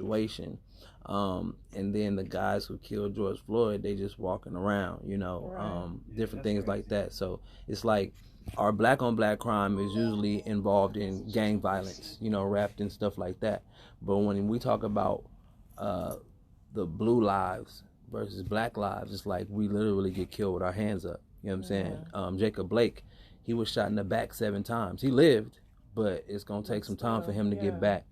situation. And then the guys who killed George Floyd, they just walking around, different things like that. So it's like our black on black crime is usually involved in gang violence, wrapped in stuff like that. But when we talk about the blue lives versus black lives, it's like we literally get killed with our hands up. You know what I'm saying? Jacob Blake, he was shot in the back 7 times. He lived, but it's going to take some time for him to get back.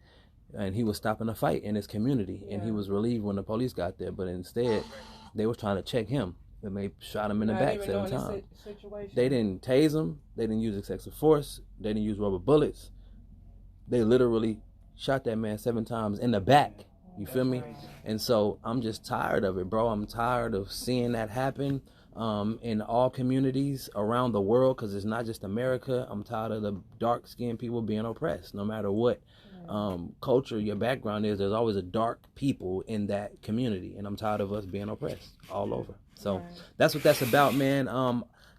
And he was stopping a fight in his community, and he was relieved when the police got there. But instead, they were trying to check him, and they shot him in the back 7 times. They didn't tase him. They didn't use excessive force. They didn't use rubber bullets. They literally shot that man 7 times in the back. You feel me? And so I'm just tired of it, bro. I'm tired of seeing that happen in all communities around the world, because it's not just America. I'm tired of the dark-skinned people being oppressed, no matter what culture your background is. There's always a dark people in that community, and I'm tired of us being oppressed all over. So that's what that's about, man.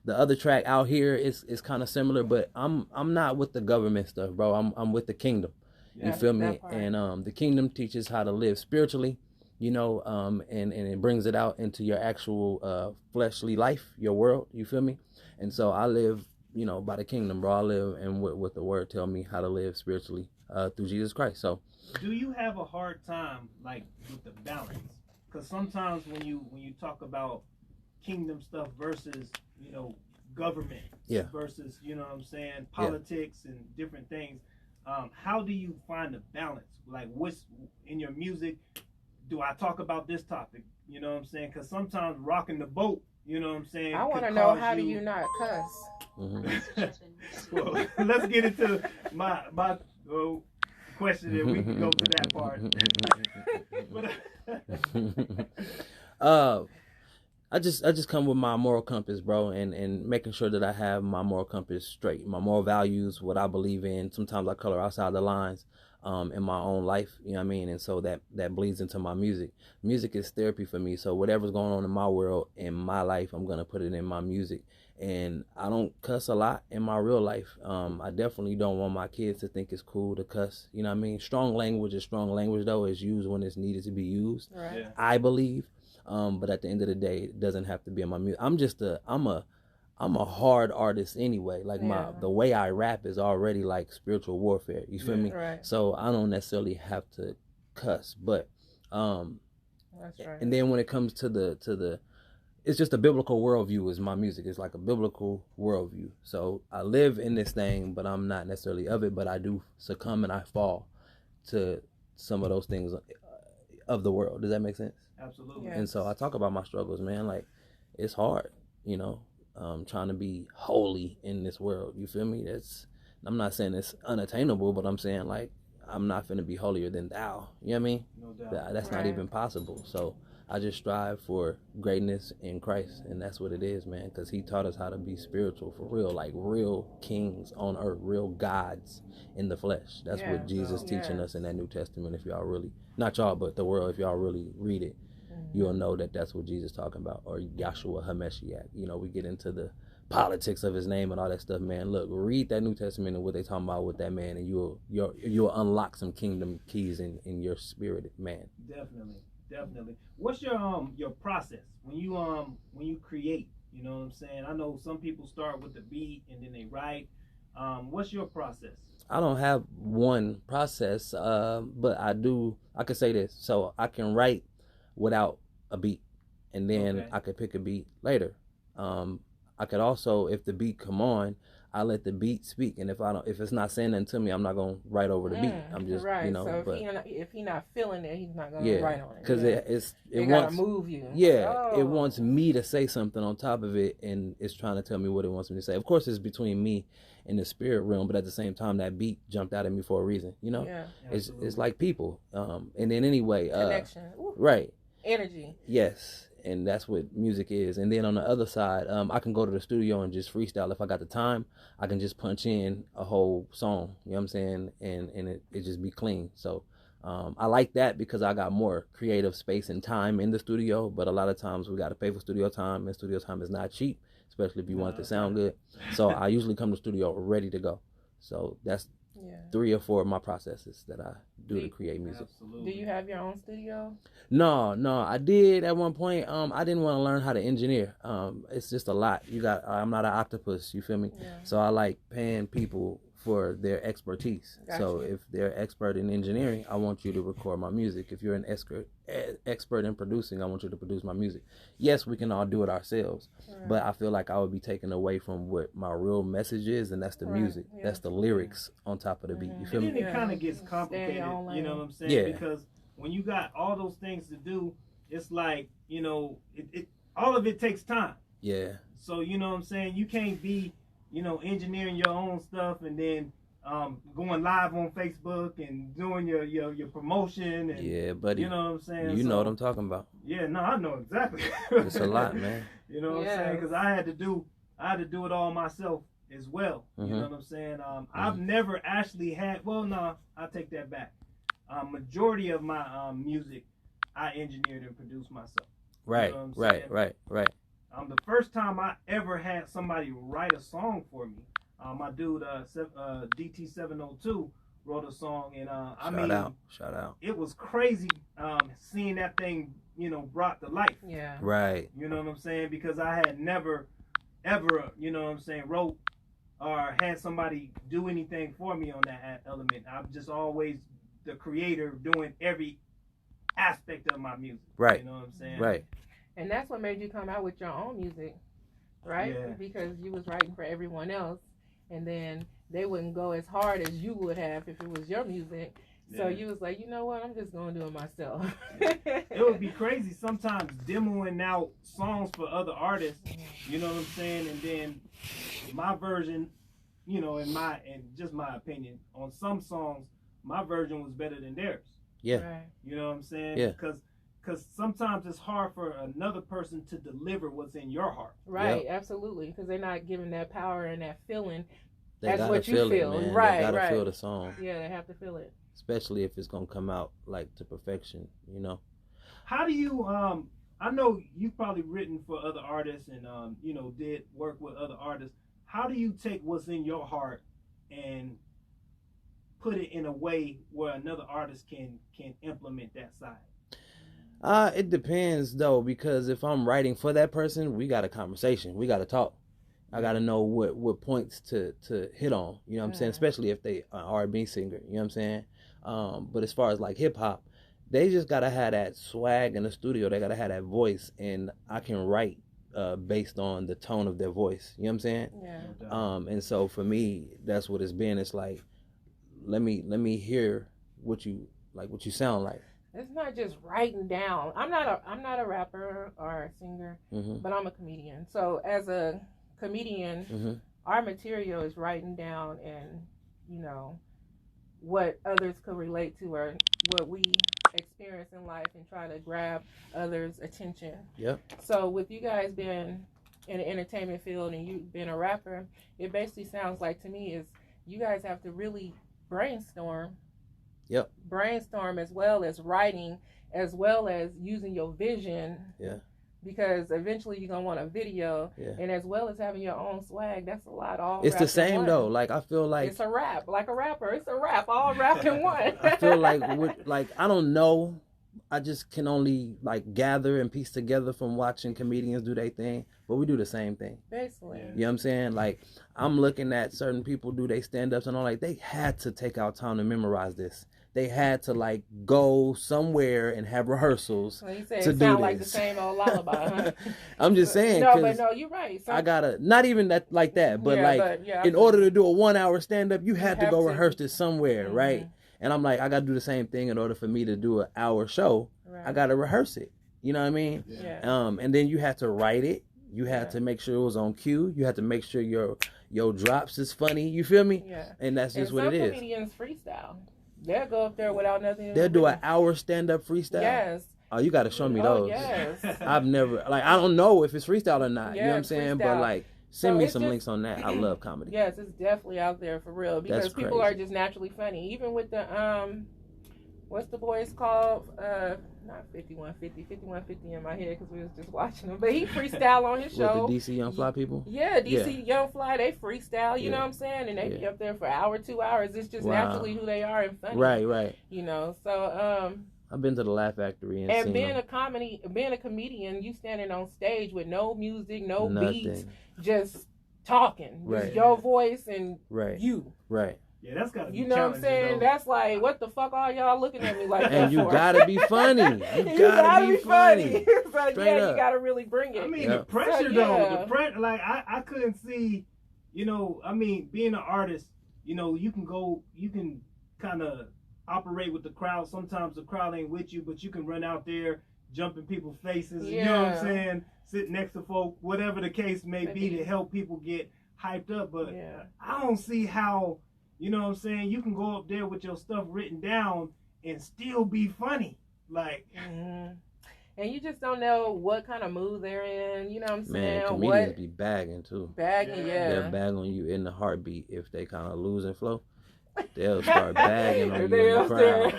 The other track, Out Here, is kind of similar, but I'm not with the government stuff, bro. I'm with the kingdom. You feel me? And the kingdom teaches how to live spiritually, and it brings it out into your actual fleshly life, your world. You feel me? And so I live, by the kingdom, bro. I live and what the word tell me how to live spiritually through Jesus Christ. So, do you have a hard time with the balance? Because sometimes when you talk about kingdom stuff versus government versus politics and different things. How do you find the balance? Like, what's in your music? Do I talk about this topic? You know what I'm saying? Because sometimes rocking the boat, you know what I'm saying? I want to know, how do you not cuss? Well, let's get into my question, and we can go to that part. I just come with my moral compass, bro, and making sure that I have my moral compass straight, my moral values, what I believe in. Sometimes I color outside the lines in my own life, you know what I mean? And so that bleeds into my music. Music is therapy for me, so whatever's going on in my world, in my life, I'm going to put it in my music. And I don't cuss a lot in my real life. I definitely don't want my kids to think it's cool to cuss, you know what I mean? Strong language is strong language, though. It's used when it's needed to be used, I believe. But at the end of the day, it doesn't have to be in my music. I'm a hard artist anyway. Like the way I rap is already like spiritual warfare. You feel me? Right. So I don't necessarily have to cuss. But that's right. And then when it comes to the it's just a biblical worldview is my music. It's like a biblical worldview. So I live in this thing, but I'm not necessarily of it. But I do succumb and I fall to some of those things of the world. Does that make sense? Absolutely. And so I talk about my struggles, man. Like, it's hard, trying to be holy in this world. You feel me? I'm not saying it's unattainable, but I'm saying, like, I'm not finna be holier than thou. You know what I mean? No doubt. That's not even possible. So I just strive for greatness in Christ, and that's what it is, man, because he taught us how to be spiritual for real, like real kings on earth, real gods in the flesh. That's what Jesus teaching us in that New Testament. If y'all really, not y'all, but the world, if y'all really read it, you'll know that that's what Jesus talking about, or Yahshua HaMashiach. We get into the politics of his name and all that stuff, man. Look, read that New Testament and what they talking about with that man, and you'll unlock some kingdom keys in your spirit, man. Definitely. What's your process when you create? You know what I'm saying? I know some people start with the beat and then they write. What's your process? I don't have one process, but I could say this. So I can write without a beat, and then I could pick a beat later. I could also, if the beat come on, I let the beat speak, and if it's not saying nothing to me, I'm not gonna write over the beat. I'm just, So if he's not feeling it, he's not gonna write on it. Because it wants to move you. Yeah, it wants me to say something on top of it, and it's trying to tell me what it wants me to say. Of course, it's between me and the spirit realm, but at the same time, that beat jumped out at me for a reason. It's like people. And then anyway, connection, right? Energy. Yes. And that's what music is. And then on the other side, I can go to the studio and just freestyle. If I got the time, I can just punch in a whole song, you know what I'm saying? And it just be clean. So I like that because I got more creative space and time in the studio. But a lot of times we got to pay for studio time, and studio time is not cheap, especially if you want it to sound good. So I usually come to the studio ready to go. So that's 3 or 4 of my processes that I do to create music. Absolutely. Do you have your own studio? No, I did at one point. I didn't want to learn how to engineer. It's just a lot. I'm not an octopus, you feel me? Yeah. So I like paying people for their expertise. Gotcha. So if they're expert in engineering, I want you to record my music. If you're an expert in producing, I want you to produce my music. Yes, we can all do it ourselves, but I feel like I would be taken away from what my real message is, and that's the music. Yeah. That's the lyrics on top of the beat. You feel me? And then it kind of gets complicated, you know what I'm saying? Yeah. Because when you got all those things to do, it's like, you know, it all of it takes time. Yeah. So, you know what I'm saying? You can't be, you know, engineering your own stuff and then going live on Facebook and doing your promotion. And, yeah, buddy. You know what I'm saying? You know what I'm talking about. Yeah, no, I know exactly. It's a lot, man. You know what I'm saying? Because I had to do it all myself as well. You know what I'm saying? I've never actually had. Well, no, I take that back. Majority of my music, I engineered and produced myself. Right, you know right. The first time I ever had somebody write a song for me, my dude DT702 wrote a song, and shout out. It was crazy seeing that thing, you know, brought to life. Yeah. Right. You know what I'm saying? Because I had never, ever, you know what I'm saying, wrote or had somebody do anything for me on that element. I'm just always the creator doing every aspect of my music. Right. You know what I'm saying? Right. And that's what made you come out with your own music, right? Yeah. Because you was writing for everyone else, and then they wouldn't go as hard as you would have if it was your music. Yeah. So you was like, you know what? I'm just going to do it myself. It would be crazy sometimes demoing out songs for other artists, you know what I'm saying? And then my version, you know, in just my opinion, on some songs, my version was better than theirs. Yeah. Right. You know what I'm saying? Yeah. Because sometimes it's hard for another person to deliver what's in your heart. Right, absolutely. Because they're not giving that power and that feeling. That's what you feel. It, man. Right, they gotta feel the song. Yeah, they have to feel it. Especially if it's gonna come out like to perfection, you know. How do you I know you've probably written for other artists and you know, did work with other artists. How do you take what's in your heart and put it in a way where another artist can implement that side? It depends though, because if I'm writing for that person, we got a conversation. We got to talk. I got to know what points to hit on. You know what I'm saying? Especially if they are R&B singer. You know what I'm saying? But as far as like hip hop, they just got to have that swag in the studio. They got to have that voice, and I can write based on the tone of their voice. You know what I'm saying? Yeah. And so for me, that's what it's been. It's like, let me hear what you sound like. It's not just writing down. I'm not a rapper or a singer, but I'm a comedian. So as a comedian, our material is writing down and, you know, what others could relate to or what we experience in life and try to grab others' attention. Yep. So with you guys being in the entertainment field and you being a rapper, it basically sounds like to me is you guys have to really brainstorm. Yep. Brainstorm as well as writing, as well as using your vision. Yeah. Because eventually you're gonna want a video, and as well as having your own swag. That's a lot. All it's the same though. Like I feel like it's a rap, like a rapper. It's a rap, all wrapped in one. I feel like I don't know. I just can only like gather and piece together from watching comedians do their thing, but we do the same thing. Basically. You know what I'm saying? Like I'm looking at certain people do their stand-ups and I'm like, they had to take out time to memorize this. They had to like go somewhere and have rehearsals well, you said to it do sound this. like the same old lullaby, huh? I'm just saying. No, you're right. I gotta not even that like that, but in order to do a 1 hour stand-up, you had to go rehearse it somewhere, right? And I'm like, I gotta do the same thing in order for me to do an hour show. Right. I gotta rehearse it. You know what I mean? Yeah. And then you have to write it. You had to make sure it was on cue. You had to make sure your drops is funny. You feel me? Yeah. And that's just what it is. Some comedians freestyle. They'll go up there without nothing. They'll do an hour stand-up freestyle? Yes. Oh, you got to show me those. Yes. I've never, like, I don't know if it's freestyle or not. Yeah, you know what I'm saying? Freestyle. But, like, send me some links on that. I love comedy. Yes, it's definitely out there for real. Because people are just naturally funny. Even with the, what's the boys called? Not 5150 in my head because we was just watching him. But he freestyle on his show. What, the DC Young Fly people? Yeah, DC Young Fly, they freestyle, you know what I'm saying? And they be up there for an hour, 2 hours. It's just naturally who they are and funny. Right. You know, so I've been to the Laugh Factory and seen being them. being a comedian, you standing on stage with no music, no beats, just talking. Just your voice and you. Right. Yeah, that's gotta be you know what I'm saying? Though. That's like, what the fuck are y'all looking at me like that And you for? gotta be funny. You gotta be funny. It's like, you gotta really bring it. I mean, the pressure though, the pressure. Like I couldn't see, you know. I mean, being an artist, you know, you can kind of operate with the crowd. Sometimes the crowd ain't with you, but you can run out there, jump in people's faces. You know what I'm saying? Sit next to folk, whatever the case may be, to help people get hyped up. But I don't see how. You know what I'm saying? You can go up there with your stuff written down and still be funny. Like, and you just don't know what kind of mood they're in. You know what I'm saying? Man, comedians be bagging too. Bagging, They'll bag on you in the heartbeat if they kind of losing flow. They'll start bagging on you in the crowd.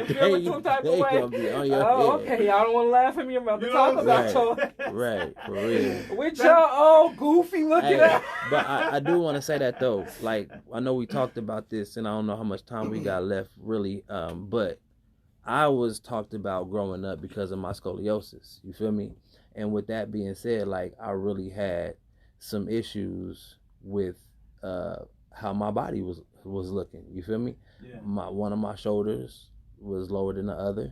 They gonna be on your head. Okay, y'all don't want to laugh at me about to talk about your... Right, for real. With your old goofy looking at... But I do want to say that though. Like, I know we talked about this, and I don't know how much time we got left, really. But I was talked about growing up because of my scoliosis. You feel me? And with that being said, like, I really had some issues with how my body was looking. You feel me? Yeah. One of my shoulders was lower than the other.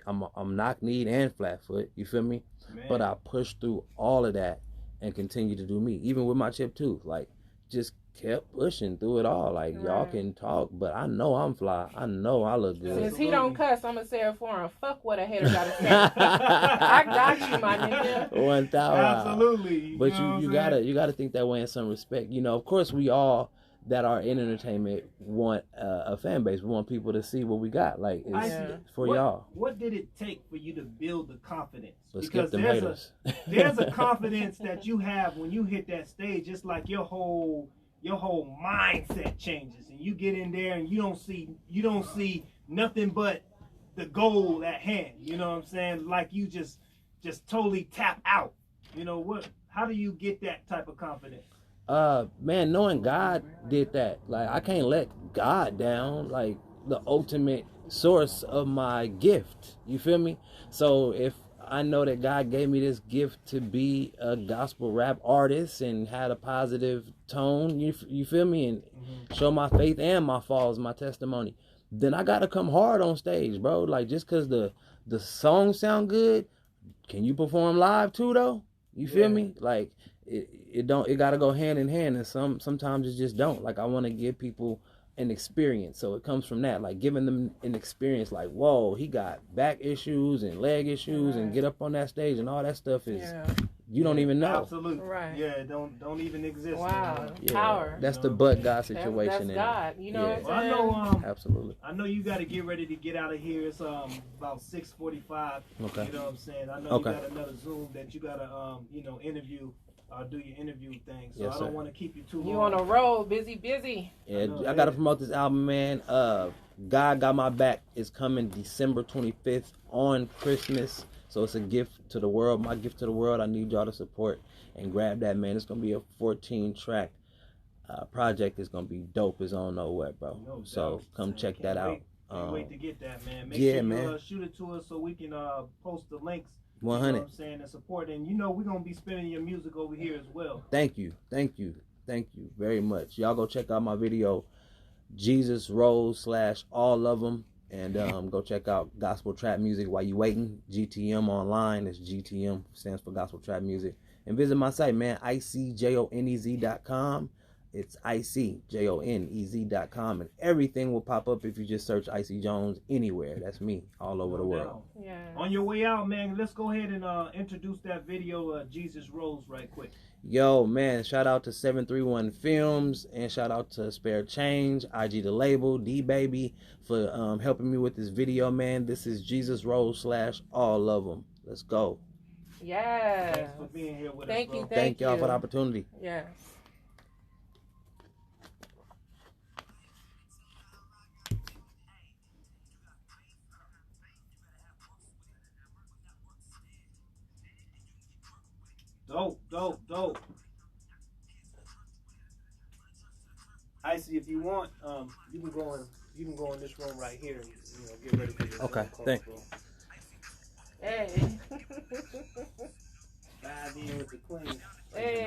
I'm knock-kneed and flat-foot. You feel me? Man. But I pushed through all of that and continued to do me, even with my chipped tooth. Like, just kept pushing through it all. Like, y'all can talk, but I know I'm fly. I know I look good. Since he don't cuss, I'm gonna say it for him. Fuck what a hater gotta say. I got you, my nigga. 1,000. Absolutely. But you gotta think that way in some respect. You know, of course, we all that are in entertainment want a fan base. We want people to see what we got. Like, it's for y'all. What did it take for you to build the confidence? Because there's a confidence that you have when you hit that stage. It's like your whole mindset changes, and you get in there and you don't see nothing but the goal at hand. You know what I'm saying? Like, you just totally tap out. You know how do you get that type of confidence? Man, knowing God did that. Like, I can't let God down, like the ultimate source of my gift. You feel me? So if I know that God gave me this gift to be a gospel rap artist and had a positive tone, you feel me? And show my faith and my falls, my testimony, then I gotta come hard on stage, bro. Like, just cause the songs sound good, can you perform live too though? You feel me? Like, it gotta go hand in hand, and sometimes it just don't. Like, I want to give people an experience, so it comes from that, like giving them an experience. Like, whoa, he got back issues and leg issues, and get up on that stage and all that stuff is you don't even know. Absolutely, Yeah, don't even exist. Wow, power. That's the but God situation. That's God. You know what I'm saying? I know. Absolutely. I know you got to get ready to get out of here. It's about 6:45. Okay. You know what I'm saying? I know you got another Zoom that you got to interview. Do your interview thing, so I don't want to keep you too long. You on a roll, busy. Yeah, I gotta promote this album, man. God Got My Back is coming December 25th on Christmas, so it's a gift to the world. My gift to the world. I need y'all to support and grab that, man. It's gonna be a 14-track project. It's gonna be dope as on nowhere, bro. So come check that out. Can't wait to get that, man. Make sure you shoot it to us so we can post the links. 100. You know what I'm saying, and support, and we're gonna be spinning your music over here as well. Thank you very much. Y'all go check out my video, Jesus Rose / all of them, and go check out Gospel Trap Music while you waiting. GTM online. That's GTM, stands for Gospel Trap Music. And visit my site, man, ICJONEZ.com. It's ICJONEZ.com, and everything will pop up if you just search IC Jones anywhere. That's me, all over the world. Yeah. On your way out, man, let's go ahead and introduce that video, Jesus Rose, right quick. Yo, man, shout out to 731 Films, and shout out to Spare Change, IG The Label, D-Baby, for helping me with this video, man. This is Jesus Rose / all of them. Let's go. Yeah. Thanks for being here with us, Thank you. Thank y'all for the opportunity. Yes. Dope. IC, if you want, you can go in this room right here and get ready for your okay. Thanks. Hey. 5 in with the queen. Hey.